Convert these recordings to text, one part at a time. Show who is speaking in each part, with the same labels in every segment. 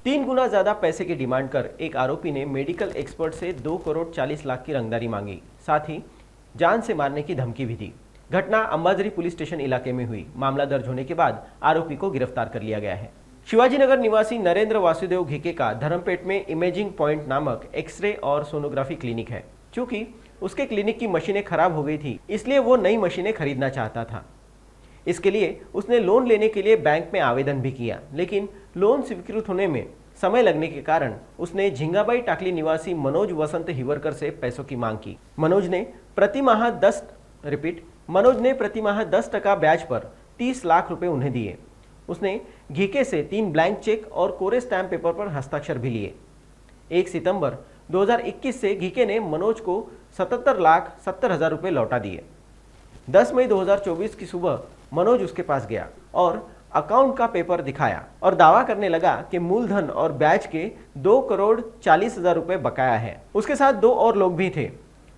Speaker 1: 3 गुना ज्यादा पैसे की डिमांड कर एक आरोपी ने मेडिकल एक्सपर्ट से 2 करोड़ 40 लाख की रंगदारी मांगी, साथ ही जान से मारने की धमकी भी दी। घटना अंबाझरी पुलिस स्टेशन इलाके में हुई। मामला दर्ज होने के बाद आरोपी को गिरफ्तार कर लिया गया है। शिवाजीनगर निवासी नरेंद्र वासुदेव घिके का धर्मपेट में इमेजिंग पॉइंट नामक एक्सरे और सोनोग्राफी क्लिनिक है। चूंकि उसके क्लिनिक की मशीनें खराब हो गई थी, इसलिए वो नई मशीनें खरीदना चाहता था। इसके लिए उसने लोन लेने के लिए बैंक में आवेदन भी किया, लेकिन लोन स्वीकृत होने में समय लगने के कारण उसने झिंगाबाई टाकली निवासी मनोज वसंत हिवरकर से पैसों की मांग की। मनोज ने प्रति माह 10% ब्याज पर 30 लाख रुपए उन्हें दिए। उसने घीके से 3 ब्लैंक चेक और कोरे स्टैम्प पेपर पर हस्ताक्षर भी लिए। 1 सितंबर 2021 से घीके ने मनोज को 77,70,000 रुपए लौटा दिए। 10 मई 2024 की सुबह मनोज उसके पास गया और अकाउंट का पेपर दिखाया और दावा करने लगा कि मूलधन और ब्याज के 2 करोड़ 40,000 रुपए बकाया है। उसके साथ 2 और लोग भी थे।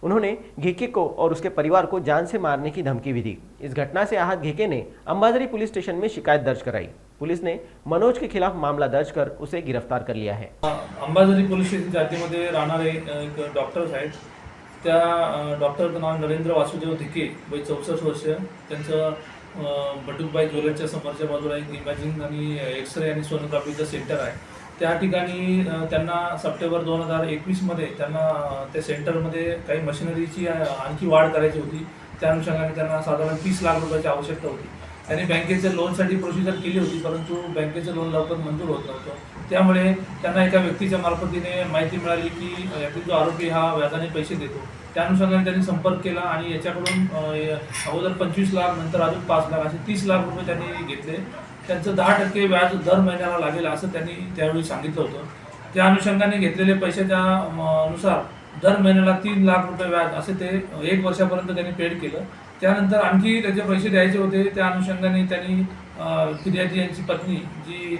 Speaker 1: उन्होंने घीके को और उसके परिवार को जान से मारने की धमकी भी दी। इस घटना से आहत घीके ने अंबाझरी पुलिस स्टेशन में शिकायत दर्ज कराई। पुलिस ने मनोज के खिलाफ मामला दर्ज कर उसे गिरफ्तार कर लिया है।
Speaker 2: अंबाझरी पोलीस स्टेशन जातीमध्ये राहणारे एक डॉक्टर आहेत। त्या डॉक्टरचं नाव नरेंद्र वासुदेव घिके, वय 64 वर्ष। त्यांचं बटुकबाई ज्वेलरच्या समोरच्या बाजूला एक इमॅजिंग आणि एक्सरे आणि सोनोग्राफीचं सेंटर आहे। त्या ठिकाणी त्यांना सप्टेंबर 2021 मध्ये त्यांना त्या सेंटरमध्ये काही मशिनरीची आणखी वाढ करायची होती। त्या अनुषंगाने त्यांना साधारण 30 लाख रुपयाची आवश्यकता होती। त्यांनी बँकेच्या लोनसाठी प्रोसिजर केली होती, परंतु बँकेचं लोन लवकर मंजूर होत नव्हतं। त्यामुळे त्यांना एका व्यक्तीच्या मार्फतीने माहिती मिळाली की यातील जो आरोपी हा व्याजाने पैसे देतो। त्या अनुषंगाने त्यांनी संपर्क केला आणि याच्याकडून अगोदर 25 लाख, नंतर अजून 5 लाख असे 30 लाख रुपये त्यांनी घेतले। त्यांचं 10% व्याज दर महिन्याला लागेल असं त्यांनी त्यावेळी सांगितलं होतं। त्या अनुषंगाने घेतलेले पैशाच्या अनुसार दर महिन्याला 3 लाख रुपये व्याज असे ते 1 वर्षापर्यंत त्यांनी पेड केलं। त्यानंतर आणखी त्याचे पैसे द्यायचे होते। त्या अनुषंगाने त्यांनी फिर्यादी यांची पत्नी जी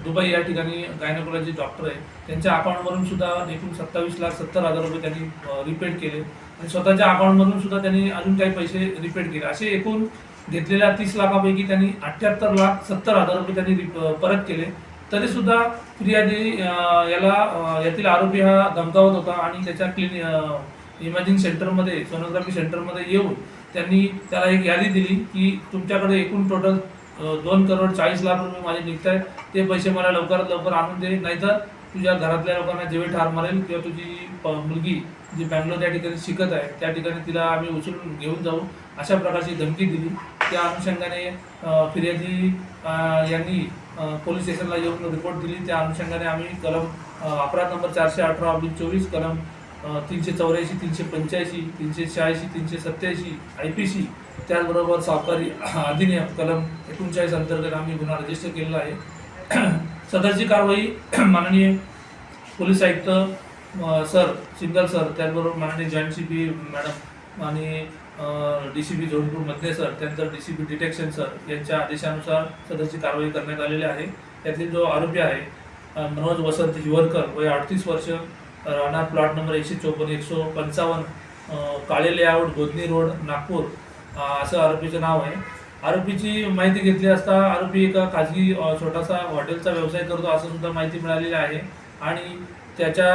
Speaker 2: दुबई या ठिकाणी गायनेकोलॉजी डॉक्टर आहे, त्यांच्या अकाउंटवरून सुद्धा एकूण 27,70,000 रुपये त्यांनी रिपेड केले आणि स्वतःच्या अकाउंटमधून सुद्धा त्यांनी अजून काही पैसे रिपेड केले। असे एकूण घेतलेल्या 30 लाखापैकी त्यांनी 78,70,000 रुपये त्यांनी परत केले। तरी सुद्धा फिर्यादी यातील आरोपी हा धमकावत होता आणि त्याच्या इमॅजिंग सेंटरमध्ये, सोनोग्राफी सेंटरमध्ये येऊन त्यांनी त्याला एक यादी दिली की तुमच्याकडे एकूण टोटल 2 करोड 40 लाख रुपये माझे निघत आहेत, ते पैसे मला लवकरात लवकर आणून दे, नाहीतर तुझ्या घरातल्या लोकांना जीवे ठार मारेल किंवा तुझी मुलगी जी बँगलोर त्या ठिकाणी शिकत आहे त्या ठिकाणी तिला आम्ही उचलून घेऊन जाऊ, अशा प्रकारची धमकी दिली। त्या अनुषंगाने फिर्यादी यांनी पोलीस स्टेशनला येऊन रिपोर्ट दिली। त्या अनुषंगाने आम्ही कलम अपराध नंबर 418/24, कलम 384, 385, 386, 387 IPC, त्याचबरोबर सावकारी अधिनियम कलम 39 अंतर्गत आम्ही गुन्हा रजिस्टर केलेला आहे। सदरची कारवाई माननीय पोलीस आयुक्त सर, सिंगल सर, त्याचबरोबर माननीय जॉईंट CP मॅडम आणि DCP जोधपूर मधले सर, त्यानंतर DCP डिटेक्शन सर यांच्या आदेशानुसार सदरची कारवाई करण्यात आलेली आहे। त्यातील जो आरोपी आहे मनोज वसंत हिवरकर, वय 38 वर्ष, राहणार प्लॉट नंबर 154-155, काळे लेआउट, गोदनी रोड, नागपूर, असं आरोपीचं नाव आहे। आरोपीची माहिती घेतली असता आरोपी एका खाजगी छोटासा हॉटेलचा व्यवसाय करतो असं सुद्धा माहिती मिळालेली आहे आणि त्याच्या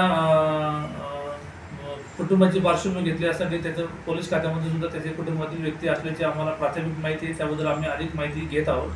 Speaker 2: कुटुंबाची पार्श्वभूमी घेतली असता त्याचं पोलीस खात्यामध्ये सुद्धा त्याचे कुटुंबातील व्यक्ती असल्याची आम्हाला प्राथमिक माहिती आहे। त्याबद्दल आम्ही अधिक माहिती घेत आहोत।